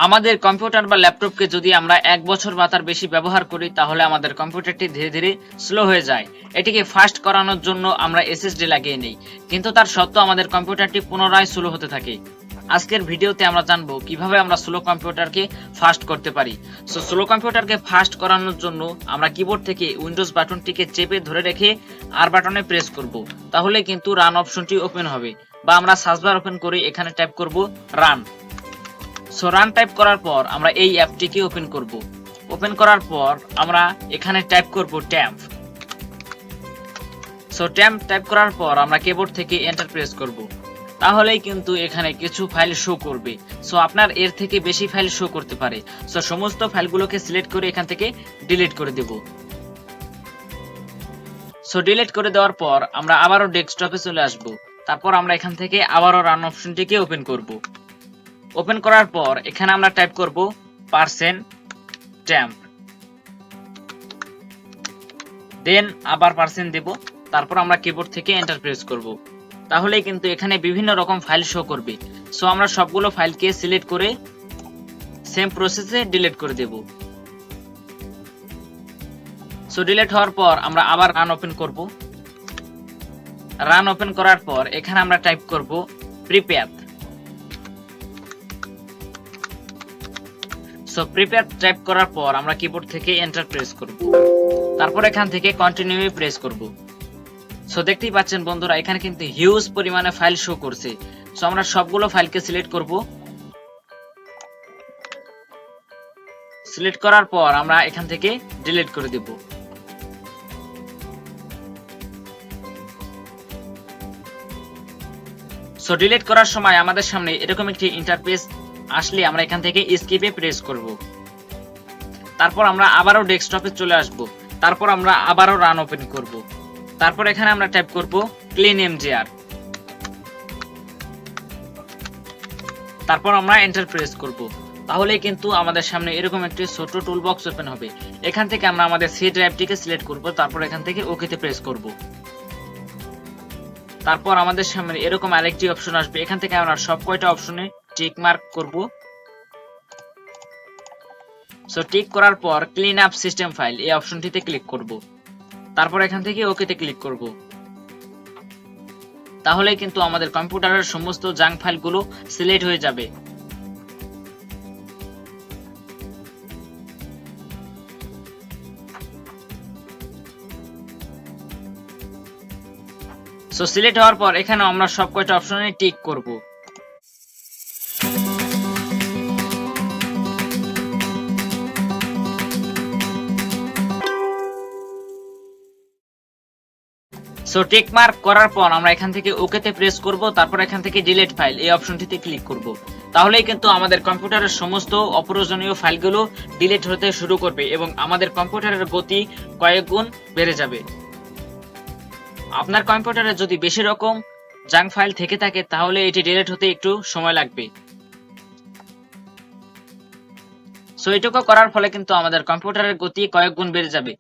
আমাদের কম্পিউটার বা ল্যাপটপকে যদি আমরা 1 বছর বা তার বেশি ব্যবহার করি তাহলে আমাদের কম্পিউটারটি ধীরে ধীরে স্লো হয়ে যায়। এটিকে ফাস্ট করানোর জন্য আমরা এসএসডি লাগিয়ে নেই, কিন্তু তার সত্ত্বেও আমাদের কম্পিউটারটি পুনরায় স্লো হতে থাকে। আজকের ভিডিওতে আমরা জানবো কিভাবে আমরা স্লো কম্পিউটারকে ফাস্ট করতে পারি। স্লো কম্পিউটারকে ফাস্ট করানোর জন্য আমরা কিবোর্ড থেকে উইন্ডোজ বাটনটিকে চেপে ধরে রেখে আর বাটনে প্রেস করব, তাহলে কিন্তু রান অপশনটি ওপেন হবে। বা আমরা সার্চ বার ওপেন করে এখানে টাইপ করব রান। রান টাইপ করার পর আমরা এই অ্যাপটিকে ওপেন করব। ওপেন করার পর আমরা এখানে টাইপ করব ট্যাম্প। ট্যাম্প টাইপ করার পর আমরা কিবোর্ড থেকে এন্টার প্রেস করব, তাহলেই কিন্তু এখানে কিছু ফাইল শো করবে। আপনার এর থেকে বেশি ফাইল শো করতে পারে। সমস্ত ফাইলগুলোকে সিলেক্ট করে এখান থেকে ডিলিট করে দেব। ডিলিট করে দেওয়ার পর আমরা আবারও ডেস্কটপে চলে আসব। তারপর আমরা এখান থেকে আবারও রান অপশনটিকে ওপেন করব। ওপেন করার পর এখানে আমরা টাইপ করব %temp, দেন আবার % দেব। তারপর আমরা কিবোর্ড থেকে এন্টার প্রেস করব, তাহলেই কিন্তু এখানে বিভিন্ন রকম ফাইল শো করবে। আমরা সবগুলো ফাইলকে সিলেক্ট করে সেম প্রসেসে ডিলিট করে দেব। ডিলিট হওয়ার পর আমরা আবার রান ওপেন করব। রান ওপেন করার পর এখানে আমরা টাইপ করব প্রিপেয়ার। প্রিপেয়ার টাইপ করার পর আমরা কিবোর্ড থেকে এন্টার প্রেস করব। তারপর এখান থেকে কন্টিনিউ প্রেস করব। দেখতেই পাচ্ছেন বন্ধুরা, এখানে কিন্তু হিউজ পরিমাণে ফাইল শো করছে। আমরা সবগুলো ফাইলকে সিলেক্ট করব। সিলেক্ট করার পর আমরা এখান থেকে ডিলিট করে দেব। ডিলিট করার সময় আমাদের সামনে এরকম একটি ইন্টারফেস আসলে আমরা এখান থেকে স্কিপে প্রেস করব। তারপর আমরা আবারও ডেস্কটপে চলে আসব। তারপর আমরা আবারও রান ওপেন করব। তারপর এখানে আমরা টাইপ করব ক্লিন এমজিআর। তারপর আমরা এন্টার প্রেস করব, তাহলে কিন্তু আমাদের সামনে এরকম একটি ছোট টুল বক্স ওপেন হবে। এখান থেকে আমরা আমাদের সি ড্রাইভটিকে সিলেক্ট করব। তারপর এখান থেকে ওকেতে প্রেস করব। তারপর আমাদের সামনে এরকম আরেকটি অপশন আসবে। এখান থেকে আমরা সব কয়টা অপশনে টিক মার্ক করব। টিক করার পর ক্লিন আপ সিস্টেম ফাইল এই অপশনটিতে ক্লিক করব। তারপর এখান থেকে ওকেতে ক্লিক করব, তাহলে কিন্তু আমাদের কম্পিউটারের সমস্ত জাঙ্ক ফাইলগুলো সিলেক্ট হয়ে যাবে। সিলেক্ট হওয়ার পর এখানে আমরা সব কয়টা অপশনে টিক করব। টিক মার্ক করার পর আমরা এখান থেকে ওকেতে প্রেস করব। তারপর এখান থেকে ডিলিট ফাইল এই অপশনটিতে ক্লিক করব, তাহলেই কিন্তু আমাদের কম্পিউটারের সমস্ত অপ্রয়োজনীয় ফাইলগুলো ডিলিট হতে শুরু করবে এবং আমাদের কম্পিউটারের গতি কয়েক গুণ বেড়ে যাবে। আপনার কম্পিউটারে যদি বেশি রকম জাঙ্ক ফাইল থেকে থাকে তাহলে এটি ডিলিট হতে একটু সময় লাগবে। এটুকু করার ফলে কিন্তু আমাদের কম্পিউটারের গতি কয়েক গুণ বেড়ে যাবে।